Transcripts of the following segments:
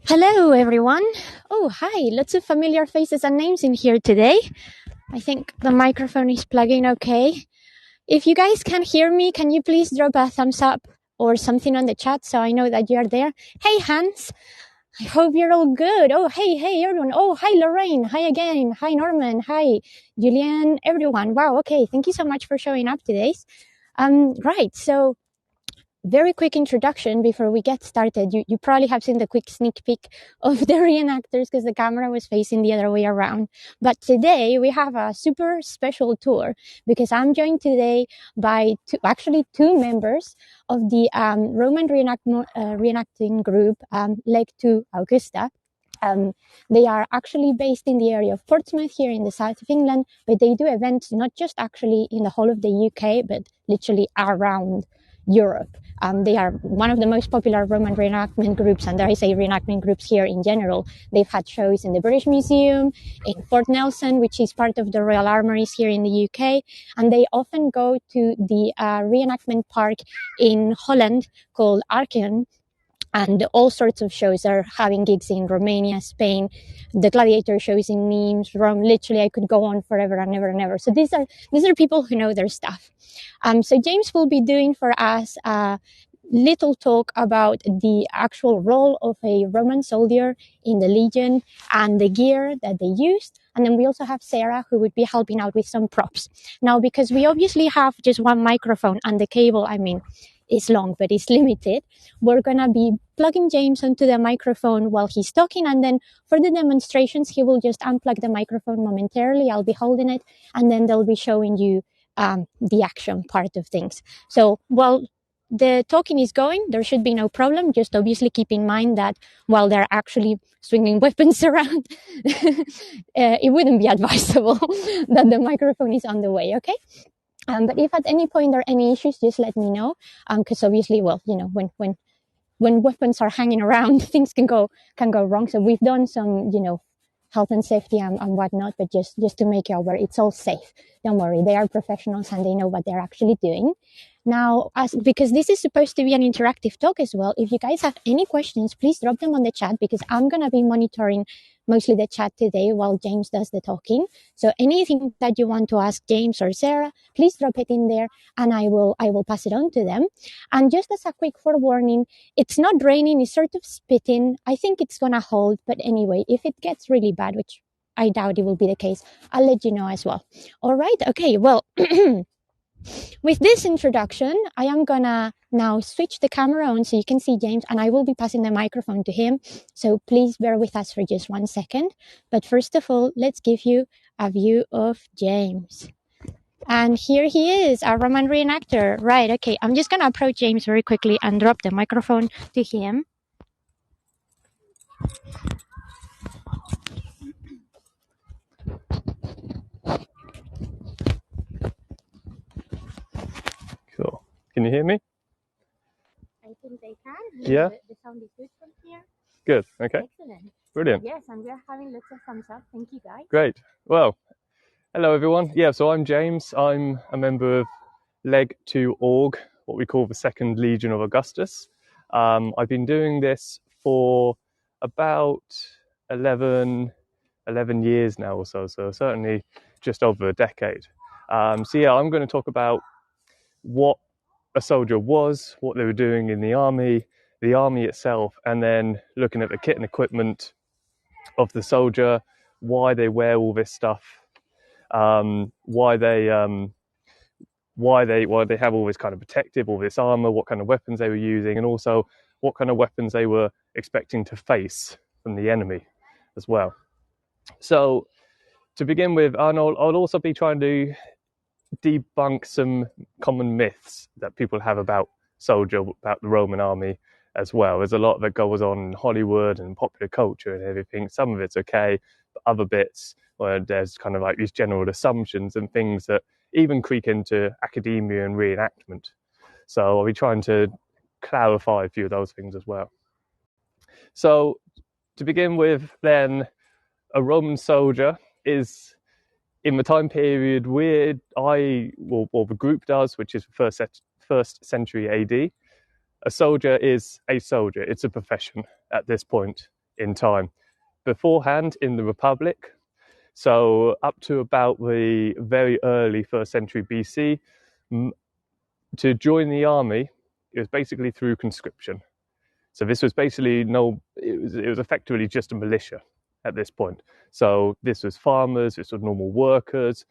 Hello, everyone. Oh, hi. Lots of familiar faces and names in here today. I think the microphone is plugging okay. If you guys can hear me, can you please drop a thumbs up or something on the chat so I know that you're there? Hey, Hans. I hope you're all good. Oh, hey, everyone. Oh, hi, Lorraine. Hi again. Hi, Norman. Hi, Julian, everyone. Wow, okay. Thank you so much for showing up today. Right, so very quick introduction before we get started. You probably have seen the quick sneak peek of the reenactors because the camera was facing the other way around. But today we have a super special tour because I'm joined today by two members of the Roman reenacting group, Legio Augusta. They are actually based in the area of Portsmouth here in the south of England, but they do events not just actually in the whole of the UK, but literally around Europe. They are one of the most popular Roman reenactment groups, and I say reenactment groups here in general. They've had shows in the British Museum, in Fort Nelson, which is part of the Royal Armouries here in the UK, and they often go to the reenactment park in Holland called Archeon, and all sorts of shows are having gigs in Romania, Spain, the gladiator shows in Nimes, Rome. Literally, I could go on forever and ever and ever. So these are people who know their stuff. So James will be doing for us a little talk about the actual role of a Roman soldier in the Legion and the gear that they used. And then we also have Sarah, who would be helping out with some props. Now, because we obviously have just one microphone and the cable, is long, but it's limited, we're going to be plugging James onto the microphone while he's talking. And then for the demonstrations, he will just unplug the microphone momentarily. I'll be holding it, and then they'll be showing you the action part of things. So while the talking is going, there should be no problem. Just obviously keep in mind that while they're actually swinging weapons around, it wouldn't be advisable that the microphone is on the way, okay? But if at any point there are any issues, just let me know. Because obviously, well, you know, when weapons are hanging around, things can go wrong. So we've done some, health and safety and whatnot, but just to make you aware, it's all safe. Don't worry, they are professionals and they know what they're actually doing. Now, because this is supposed to be an interactive talk as well, if you guys have any questions, please drop them on the chat, because I'm going to be monitoring mostly the chat today while James does the talking. So anything that you want to ask James or Sarah, please drop it in there and I will pass it on to them. And just as a quick forewarning, it's not raining, it's sort of spitting. I think it's going to hold, but anyway, if it gets really bad, which I doubt it will be the case, I'll let you know as well. All right, okay, well, with this introduction, I am gonna now switch the camera on so you can see James, and I will be passing the microphone to him. So please bear with us for just 1 second. But first of all, let's give you a view of James. And here he is, our Roman reenactor. Right, okay, I'm just gonna approach James very quickly and drop the microphone to him. Cool. Can you hear me? I think they can. Yeah. The sound is good from here. Good. Okay. Excellent. Brilliant. Yes, and we're having lots of thumbs up. Thank you, guys. Great. Well, hello everyone. Yeah, so I'm James. I'm a member of Legio Org, what we call the Second Legion of Augustus. I've been doing this for about 11 years now or so certainly just over a decade. So yeah, I'm going to talk about what a soldier was, what they were doing in the army itself, and then looking at the kit and equipment of the soldier, why they wear all this stuff, why they have all this kind of protective, all this armor, what kind of weapons they were using, and also what kind of weapons they were expecting to face from the enemy as well. So to begin with, I'll also be trying to debunk some common myths that people have about the Roman army as well. There's a lot that goes on in Hollywood and popular culture and everything. Some of it's okay, but other bits where there's kind of like these general assumptions and things that even creep into academia and reenactment. So I'll be trying to clarify a few of those things as well. So to begin with, then, a Roman soldier is, in the time period the group does, which is first century AD, a soldier is a soldier. It's a profession at this point in time. Beforehand, in the Republic, so up to about the very early 1st century BC, to join the army, it was basically through conscription. So this was basically it was effectively just a militia at this point. So this was farmers, this was normal workers,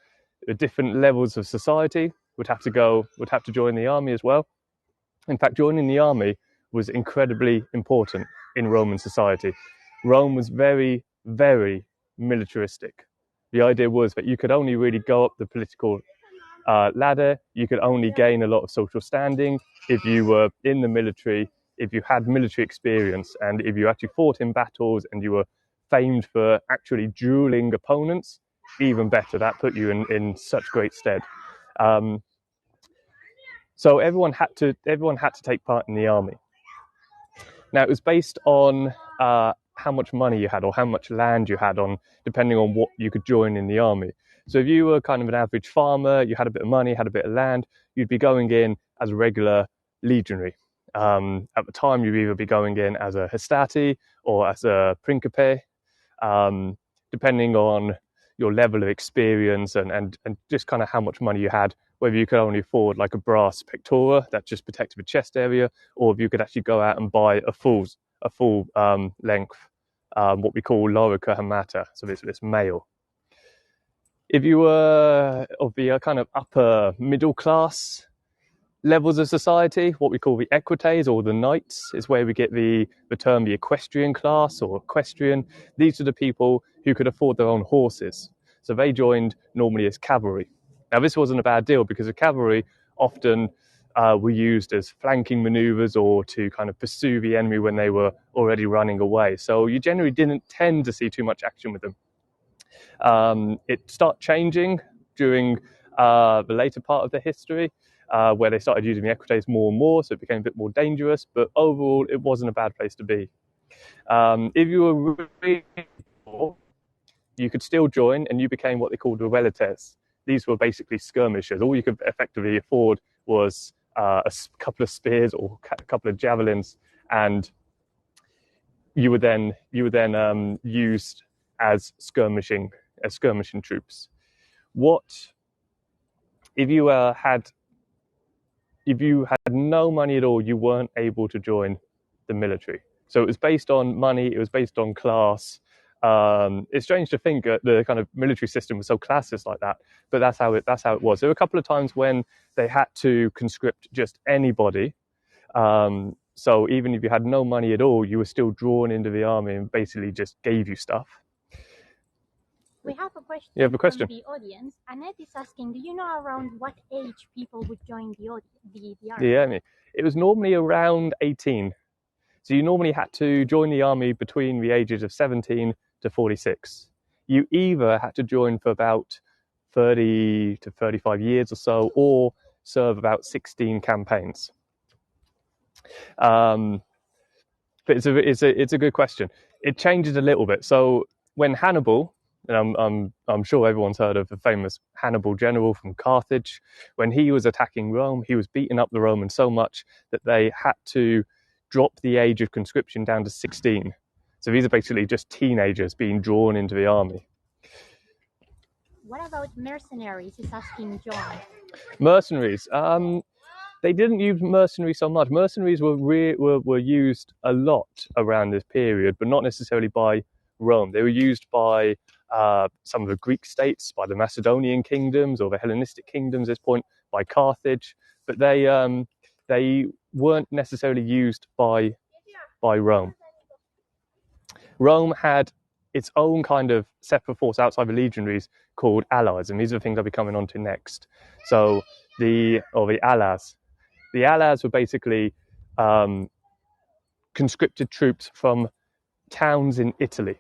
at different levels of society would have to join the army as well. In fact, joining the army was incredibly important in Roman society. Rome was very, very militaristic. The idea was that you could only really go up the political ladder, you could only gain a lot of social standing if you were in the military, if you had military experience, and if you actually fought in battles and you were famed for actually dueling opponents, even better. That put you in such great stead. So everyone had to take part in the army. Now, it was based on how much money you had or how much land you had, depending on what you could join in the army. So if you were kind of an average farmer, you had a bit of money, had a bit of land, you'd be going in as a regular legionary. At the time, you'd either be going in as a hastati or as a principe, depending on your level of experience and just kind of how much money you had, whether you could only afford like a brass pectora that just protected the chest area, or if you could actually go out and buy a full length, what we call lorica hamata, so this mail. If you were of the kind of upper middle class levels of society, what we call the equites or the knights is where we get the term the equestrian class or equestrian. These are the people who could afford their own horses. So they joined normally as cavalry. Now, this wasn't a bad deal because the cavalry often were used as flanking maneuvers or to kind of pursue the enemy when they were already running away. So you generally didn't tend to see too much action with them. It started changing during the later part of the history, where they started using the equites more and more, so it became a bit more dangerous, but overall it wasn't a bad place to be. If you were really poor, you could still join and you became what they called the velites. These were basically skirmishers. All you could effectively afford was a couple of spears or a couple of javelins, and you were then used as skirmishing troops. If you had no money at all, you weren't able to join the military. So it was based on money, it was based on class. It's strange to think that the kind of military system was so classist like that, but that's how it was. There were a couple of times when they had to conscript just anybody. So even if you had no money at all, you were still drawn into the army and basically just gave you stuff. We have a question, from the audience. Annette is asking, do you know around what age people would join the army? The army. It was normally around 18. So you normally had to join the army between the ages of 17 to 46. You either had to join for about 30 to 35 years or so, or serve about 16 campaigns. But it's a good question. It changes a little bit. So when Hannibal, and I'm sure everyone's heard of the famous Hannibal general from Carthage, when he was attacking Rome, he was beating up the Romans so much that they had to drop the age of conscription down to 16. So these are basically just teenagers being drawn into the army. What about mercenaries? Is asking John. Mercenaries. They didn't use mercenaries so much. Mercenaries were used a lot around this period, but not necessarily by Rome. They were used by some of the Greek states, by the Macedonian kingdoms or the Hellenistic kingdoms at this point, by Carthage, but they weren't necessarily used by Rome. Rome had its own kind of separate force outside the legionaries called allies, and these are the things I'll be coming on to next. So the allies. The allies were basically conscripted troops from towns in Italy.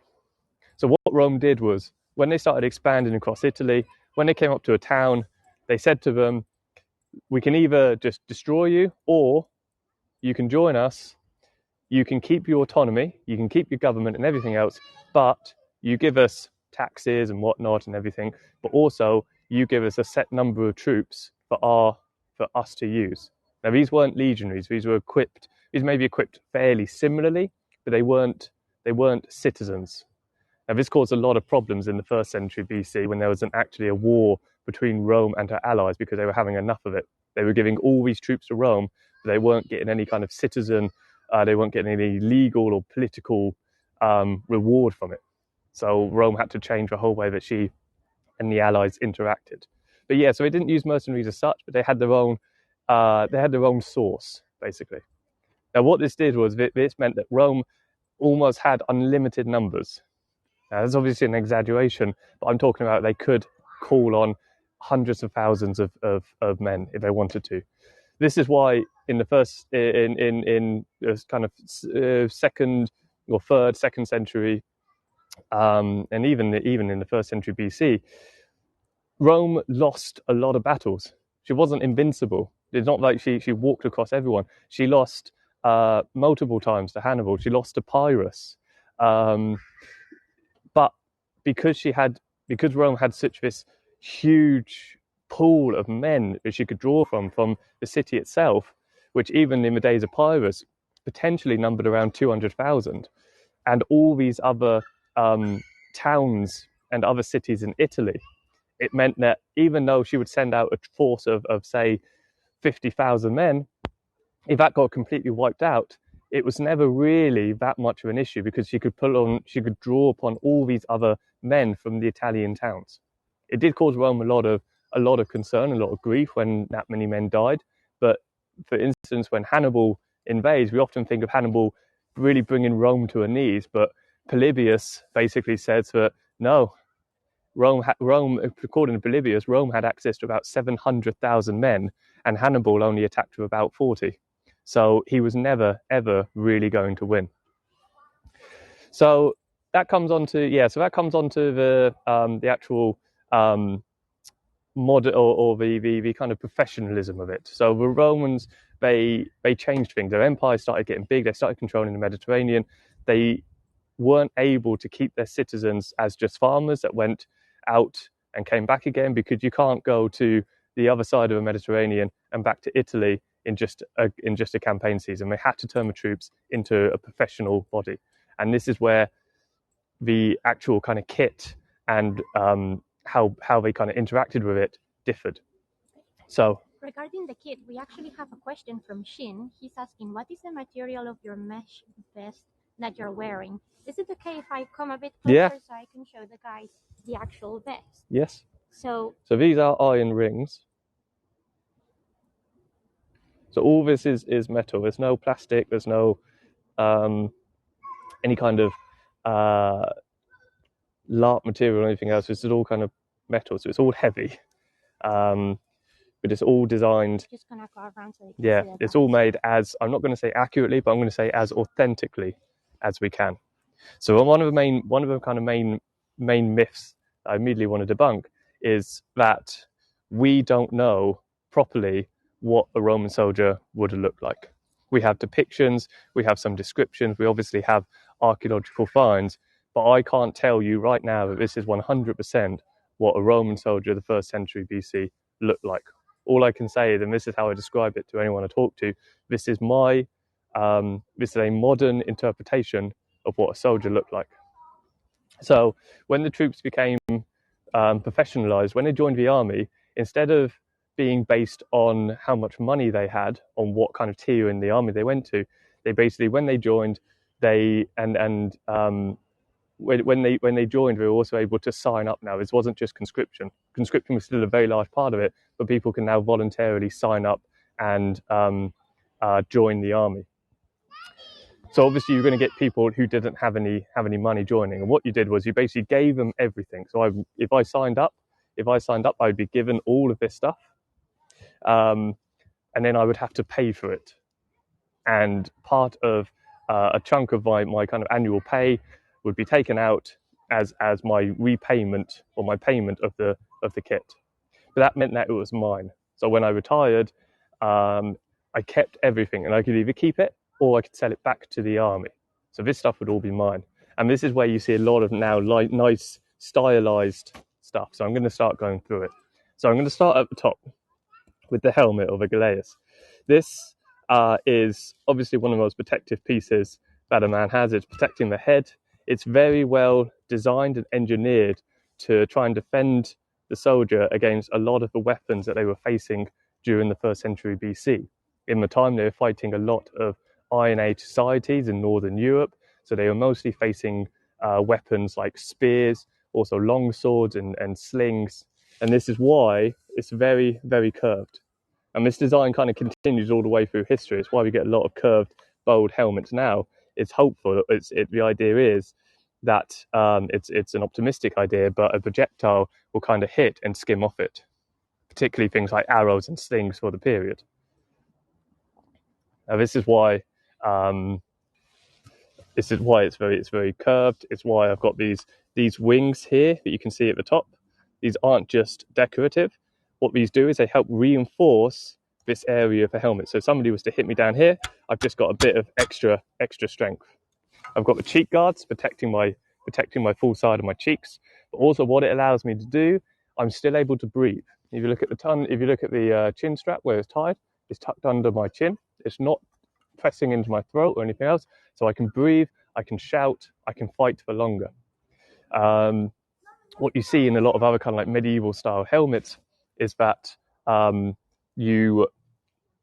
So what Rome did was, when they started expanding across Italy, when they came up to a town, they said to them, we can either just destroy you, or you can join us, you can keep your autonomy, you can keep your government and everything else, but you give us taxes and whatnot and everything, but also you give us a set number of troops for us to use. Now, these weren't legionaries, these may be equipped fairly similarly, but they weren't They weren't citizens. Now, this caused a lot of problems in the 1st century BC when there was actually a war between Rome and her allies because they were having enough of it. They were giving all these troops to Rome, but they weren't getting any kind of citizen, they weren't getting any legal or political reward from it. So Rome had to change the whole way that she and the allies interacted. But yeah, so they didn't use mercenaries as such, but they had their own source, basically. Now, what this did was this meant that Rome almost had unlimited numbers. Now, that's obviously an exaggeration, but I'm talking about they could call on hundreds of thousands of men if they wanted to. This is why in the first, in kind of second or third, second century, and even in the 1st century BC, Rome lost a lot of battles. She wasn't invincible. It's not like she walked across everyone. She lost multiple times to Hannibal. She lost to Pyrrhus. But because Rome had such this huge pool of men that she could draw from the city itself, which even in the days of Pyrrhus potentially numbered around 200,000, and all these other towns and other cities in Italy, it meant that even though she would send out a force of say 50,000 men, if that got completely wiped out, it was never really that much of an issue because she could draw upon all these other men from the Italian towns. It did cause Rome a lot of concern, a lot of grief when that many men died. But for instance, when Hannibal invades, we often think of Hannibal really bringing Rome to her knees. But Polybius basically says that no, Rome, according to Polybius, Rome had access to about 700,000 men, and Hannibal only attacked with about 40. So he was never, ever really going to win. So that comes on to the actual model or the kind of professionalism of it. So the Romans, they changed things. Their empire started getting big. They started controlling the Mediterranean. They weren't able to keep their citizens as just farmers that went out and came back again, because you can't go to the other side of the Mediterranean and back to Italy in just a campaign season. They had to turn the troops into a professional body, and this is where the actual kind of kit and how they kind of interacted with it differed. So regarding the kit, we actually have a question from Shin. He's asking, what is the material of your mesh vest that you're wearing? Is it okay if I come a bit closer so I can show the guys the actual vest? Yes. So these are iron rings. So all this is metal. There's no plastic. There's no any kind of LARP material or anything else. This is all kind of metal. So it's all heavy. But it's all designed. Just gonna go around so you can see it's all made as, I'm not going to say accurately, but I'm going to say as authentically as we can. So one of the kind of main myths that I immediately want to debunk is that we don't know properly what a Roman soldier would have looked like. We have depictions, we have some descriptions, we obviously have archaeological finds, but I can't tell you right now that this is 100% what a Roman soldier of the 1st century BC looked like. All I can say is, and this is how I describe it to anyone I talk to, this is a modern interpretation of what a soldier looked like. So when the troops became professionalized, when they joined the army, instead of being based on how much money they had, on what kind of tier in the army they went to, they basically, when they joined, when they joined, they were also able to sign up now. This wasn't just conscription. Conscription was still a very large part of it, but people can now voluntarily sign up and join the army. So obviously you're going to get people who didn't have any money joining, and what you did was you basically gave them everything. So if I signed up, I'd be given all of this stuff, and then I would have to pay for it. And part of a chunk of my kind of annual pay would be taken out as my repayment or my payment of the kit. But that meant that it was mine. So when I retired, I kept everything, and I could either keep it or I could sell it back to the army. So this stuff would all be mine. And this is where you see a lot of now nice stylized stuff. So I'm going to start going through it. So I'm going to start at the top with the helmet of Agelaeus. This is obviously one of the most protective pieces that a man has. It's protecting the head. It's very well designed and engineered to try and defend the soldier against a lot of the weapons that they were facing during the 1st century BC. In the time, they were fighting a lot of Iron Age societies in Northern Europe, so they were mostly facing weapons like spears, also long swords and slings, and this is why it's very, very curved. And this design kind of continues all the way through history. It's why we get a lot of curved, bowed helmets now. It's hopeful. The idea is that it's an optimistic idea, but a projectile will kind of hit and skim off it, particularly things like arrows and slings for the period. Now, this is why it's very curved. It's why I've got these wings here that you can see at the top. These aren't just decorative. What these do is they help reinforce this area of the helmet. So if somebody was to hit me down here, I've just got a bit of extra strength. I've got the cheek guards protecting my full side of my cheeks, but also what it allows me to do, I'm still able to breathe. If you look at the chin strap where it's tied, it's tucked under my chin. It's not pressing into my throat or anything else, so I can breathe, I can shout, I can fight for longer. What you see in a lot of other kind of like medieval style helmets is that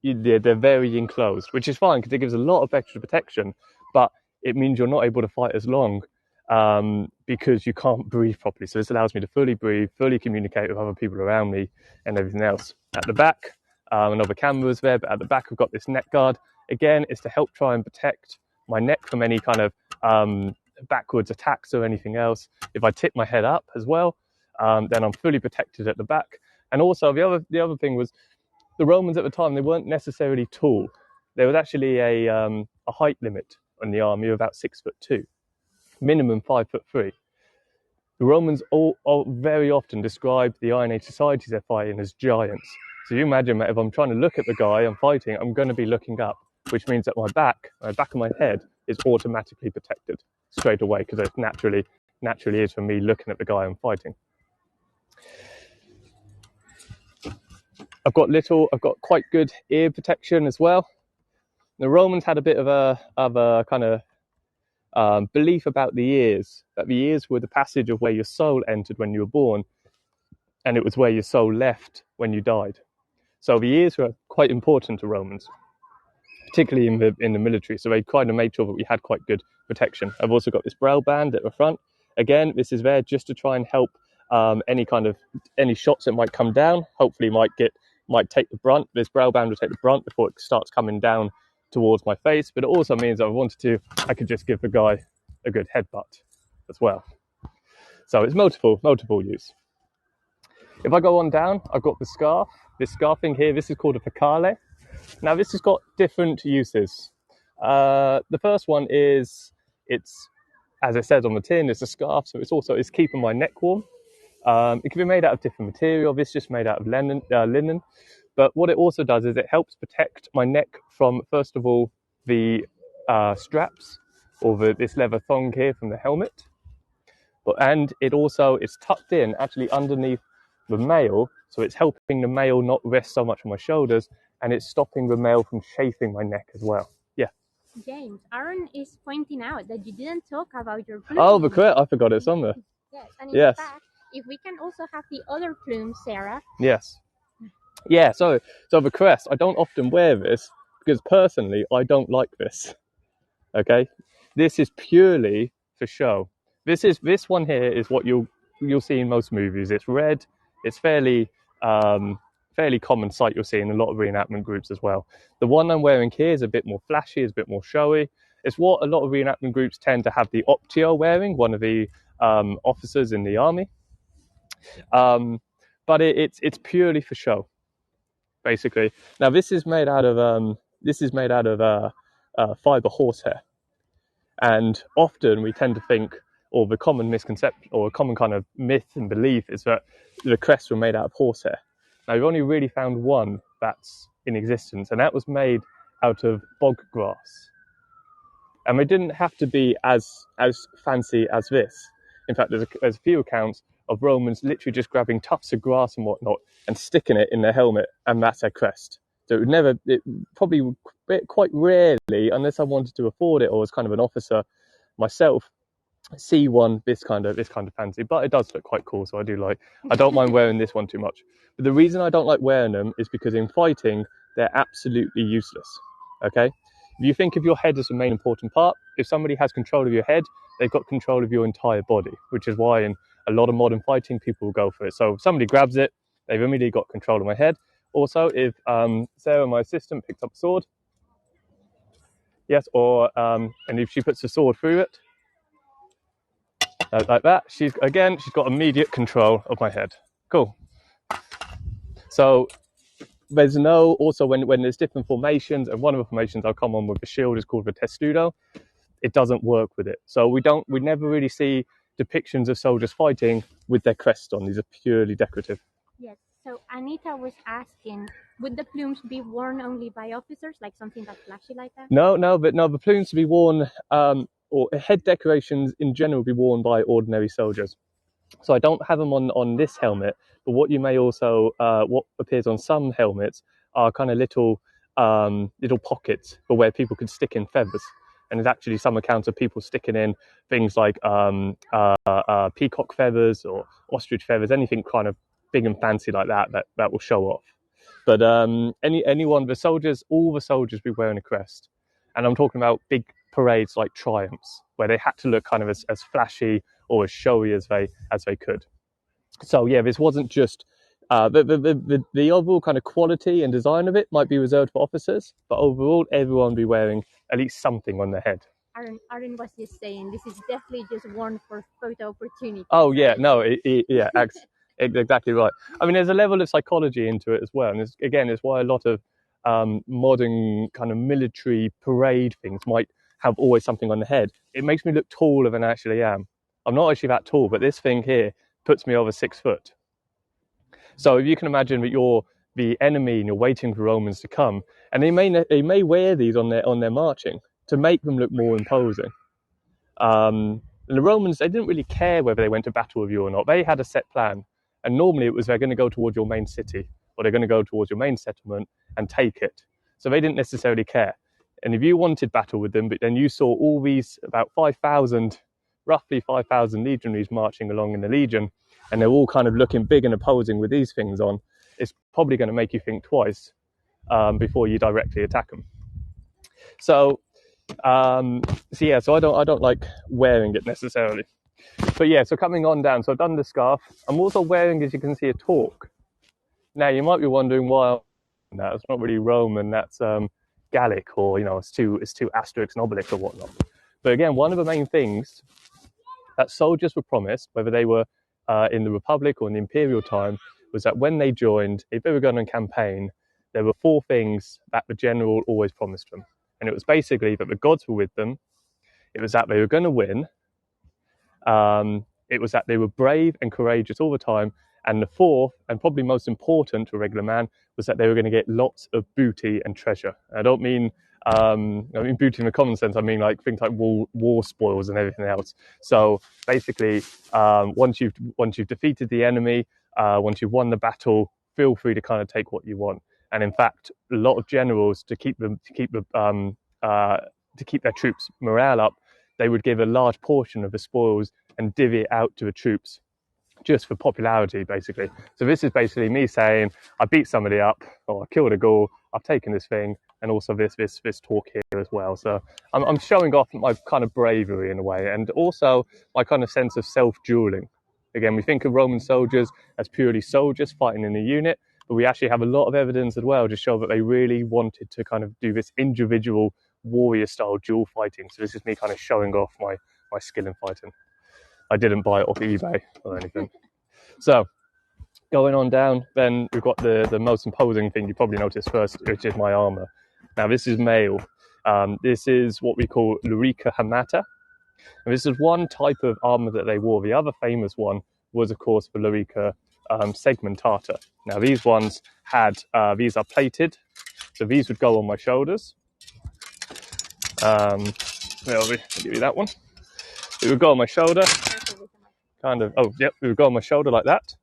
they're very enclosed, which is fine because it gives a lot of extra protection, but it means you're not able to fight as long because you can't breathe properly. So this allows me to fully breathe, fully communicate with other people around me and everything else. At the back, another camera's there, but at the back I've got this neck guard. Again, it's to help try and protect my neck from any kind of backwards attacks or anything else. If I tip my head up as well, then I'm fully protected at the back. And also the other thing was the Romans at the time, they weren't necessarily tall. There was actually a height limit on the army of about 6'2", minimum 5'3". The Romans all very often described the Iron Age societies they're fighting as giants. So you imagine that if I'm trying to look at the guy I'm fighting, I'm going to be looking up, which means that my back of my head is automatically protected straight away because it naturally is for me looking at the guy I'm fighting. I've got quite good ear protection as well. The Romans had a bit of a kind of belief about the ears, that the ears were the passage of where your soul entered when you were born, and it was where your soul left when you died. So the ears were quite important to Romans, particularly in the military. So they kind of made sure that we had quite good protection. I've also got this brow band at the front. Again, this is there just to try and help any shots that might come down. Hopefully, might take the brunt. This brow band will take the brunt before it starts coming down towards my face. But it also means that if I wanted to, I could just give the guy a good headbutt as well. So it's multiple use. If I go on down, I've got the scarf. This scarf thing here, this is called a focale. Now this has got different uses. The first one is, it's, as it says on the tin, it's a scarf, so it's keeping my neck warm. It can be made out of different material. This is just made out of linen. But what it also does is it helps protect my neck from, first of all, the straps or this leather thong here from the helmet. And it's tucked in actually underneath the mail, so it's helping the mail not rest so much on my shoulders, and it's stopping the mail from chafing my neck as well. Yeah. James, Aaron is pointing out that you didn't talk about your plume. Oh, the crest! I forgot it's on there. Yes, and in fact, if we can also have the other plume, Sarah. Yes. Yeah. So the crest, I don't often wear this because personally I don't like this. Okay, this is purely for show. This one here is what you'll see in most movies. It's red. It's fairly common sight you'll see in a lot of reenactment groups as well. The one I'm wearing here is a bit more flashy, it's a bit more showy. It's what a lot of reenactment groups tend to have the optio wearing, one of the officers in the army. But it's purely for show, basically. Now this is made out of fiber horsehair, and often we tend to think, or the common misconception or a common kind of myth and belief is that the crests were made out of horsehair. Now we've only really found one that's in existence, and that was made out of bog grass. And they didn't have to be as fancy as this. In fact, there's a few accounts of Romans literally just grabbing tufts of grass and whatnot and sticking it in their helmet, and that's their crest. So it probably quite rarely, unless I wanted to afford it or was kind of an officer myself, see one this kind of fancy. But it does look quite cool, so I don't mind wearing this one too much. But the reason I don't like wearing them is because in fighting they're absolutely useless. Okay, if you think of your head as the main important part, if somebody has control of your head, they've got control of your entire body, which is why in a lot of modern fighting people will go for it. So if somebody grabs it, they've immediately got control of my head. Also, if Sarah, my assistant, picks up a sword, yes, or and if she puts the sword through it, like that, she's got immediate control of my head. Cool. So there's also when there's different formations, and one of the formations I'll come on with the shield is called the testudo, it doesn't work with it. So we never really see depictions of soldiers fighting with their crest on. These are purely decorative. Yes. So Anita was asking, would the plumes be worn only by officers, like something that's flashy like that? No, the plumes to be worn, or head decorations in general, be worn by ordinary soldiers. So I don't have them on this helmet, but what you may also, what appears on some helmets are kind of little pockets for where people could stick in feathers. And there's actually some accounts of people sticking in things like peacock feathers or ostrich feathers, anything kind of big and fancy like that will show off. But all the soldiers be wearing a crest. And I'm talking about big parades like triumphs, where they had to look kind of as flashy or as showy as they could. So yeah, this wasn't just the overall kind of quality and design of it might be reserved for officers, but overall everyone would be wearing at least something on their head. Aaron was just saying this is definitely just worn for photo opportunity. Oh yeah, no, exactly right. I mean, there's a level of psychology into it as well, and it's why a lot of modern kind of military parade things might have always something on the head. It makes me look taller than I actually am. I'm not actually that tall, but this thing here puts me over 6 foot. So if you can imagine that you're the enemy and you're waiting for Romans to come, and they may wear these on their marching to make them look more imposing. And the Romans, they didn't really care whether they went to battle with you or not. They had a set plan, and normally it was they're going to go towards your main city or they're going to go towards your main settlement and take it. So they didn't necessarily care. And if you wanted battle with them, but then you saw all these about roughly 5,000 legionaries marching along in the legion, and they're all kind of looking big and opposing with these things on, it's probably going to make you think twice before you directly attack them. So I don't like wearing it necessarily. But yeah, so coming on down, so I've done the scarf. I'm also wearing, as you can see, a torque. Now you might be wondering why that's not really Roman, that's Gallic, or it's too Asterix and Obelix or whatnot. But again, one of the main things that soldiers were promised, whether they were in the Republic or in the Imperial time, was that when they joined, if they were going on campaign, there were 4 things that the general always promised them. And it was basically that the gods were with them, it was that they were going to win, it was that they were brave and courageous all the time, and the 4th, and probably most important to a regular man, was that they were going to get lots of booty and treasure. I don't mean booty in the common sense. I mean like things like war spoils and everything else. So basically, once you've defeated the enemy, once you've won the battle, feel free to kind of take what you want. And in fact, a lot of generals, to keep their troops' morale up, they would give a large portion of the spoils and divvy it out to the troops, just for popularity, basically. So this is basically me saying, I beat somebody up, or I killed a Gaul, I've taken this thing, and also this talk here as well. So I'm showing off my kind of bravery in a way, and also my kind of sense of self-dueling. Again, we think of Roman soldiers as purely soldiers fighting in a unit, but we actually have a lot of evidence as well to show that they really wanted to kind of do this individual warrior-style duel fighting. So this is me kind of showing off my skill in fighting. I didn't buy it off eBay or anything. So going on down, then we've got the most imposing thing you probably noticed first, which is my armor. Now this is mail. This is what we call lurica hamata. And this is one type of armor that they wore. The other famous one was, of course, the lurica segmentata. Now these ones these are plated, so these would go on my shoulders. I'll give you that one. It would go on my shoulder. It would go on my shoulder like that.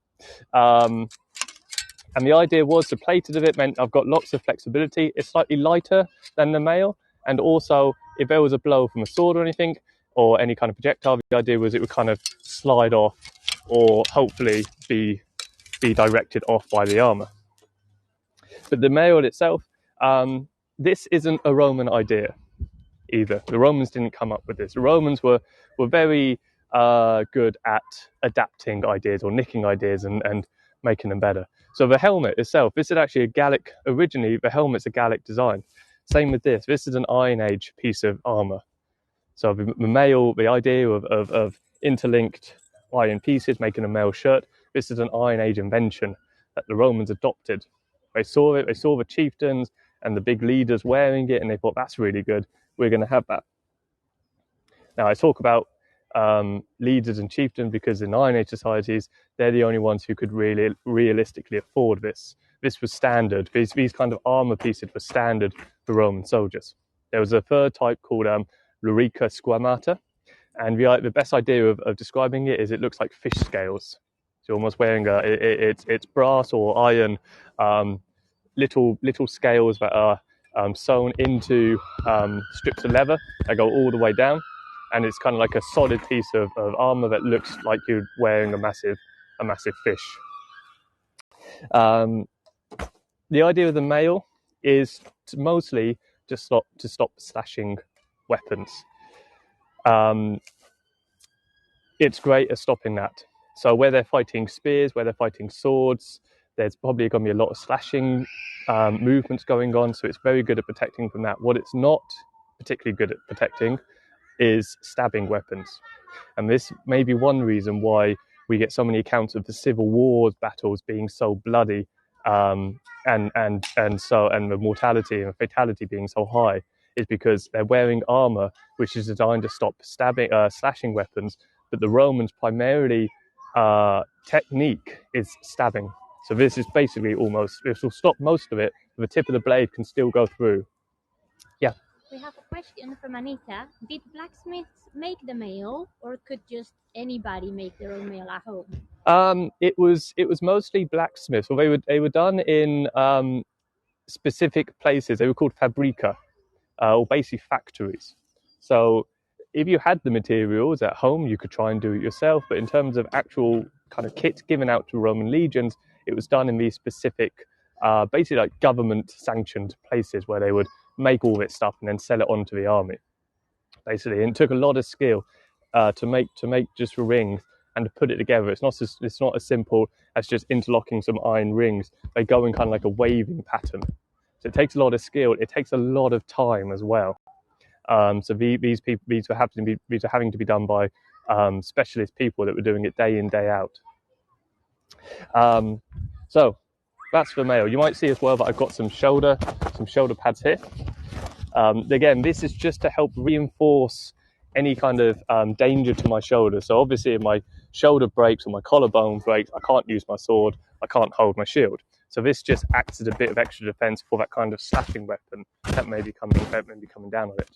And the idea was the plated of it meant I've got lots of flexibility. It's slightly lighter than the mail. And also, if there was a blow from a sword or anything, or any kind of projectile, the idea was it would kind of slide off or hopefully be directed off by the armor. But the mail itself, this isn't a Roman idea either. The Romans didn't come up with this. The Romans were very good at adapting ideas or nicking ideas and making them better. So the helmet itself, this is actually a Gallic, originally the helmet's a Gallic design. Same with this. This is an Iron Age piece of armor. So the mail, the idea of interlinked iron pieces making a mail shirt, this is an Iron Age invention that the Romans adopted. They saw it, they saw the chieftains and the big leaders wearing it, and they thought, that's really good, we're going to have that. Now, I talk about leaders and chieftains because in Iron Age societies, they're the only ones who could really realistically afford this. This was standard. These kind of armor pieces were standard for Roman soldiers. There was a third type called lorica squamata, and the best idea of describing it is it looks like fish scales. So you're almost wearing it's brass or iron, little scales that are sewn into strips of leather that go all the way down, and it's kind of like a solid piece of armor that looks like you're wearing a massive fish. The idea of the mail is mostly to stop slashing weapons. It's great at stopping that. So where they're fighting spears, where they're fighting swords, there's probably going to be a lot of slashing movements going on. So it's very good at protecting from that. What it's not particularly good at protecting is stabbing weapons. And this may be one reason why we get so many accounts of the Civil War battles being so bloody, and the mortality and fatality being so high, is because they're wearing armor which is designed to stop slashing weapons. But the Romans' primarily technique is stabbing. So this is basically this will stop most of it, but the tip of the blade can still go through. Yeah. We have a question from Anita. Did blacksmiths make the mail, or could just anybody make their own mail at home? It was mostly blacksmiths. Well, they were done in specific places. They were called fabrica, or basically factories. So if you had the materials at home, you could try and do it yourself. But in terms of actual kind of kit given out to Roman legions, it was done in these specific, basically like government-sanctioned places where they would make all this stuff and then sell it on to the army. Basically, and it took a lot of skill to make just rings and to put it together. It's not as simple as just interlocking some iron rings. They go in kind of like a waving pattern. So it takes a lot of skill. It takes a lot of time as well. So these were having to be done by specialist people that were doing it day in, day out. So that's for mail. You might see as well that I've got some shoulder pads here. Again, this is just to help reinforce any kind of danger to my shoulder. So obviously if my shoulder breaks or my collarbone breaks, I can't use my sword, I can't hold my shield. So this just acts as a bit of extra defense for that kind of slashing weapon that may be coming down on it.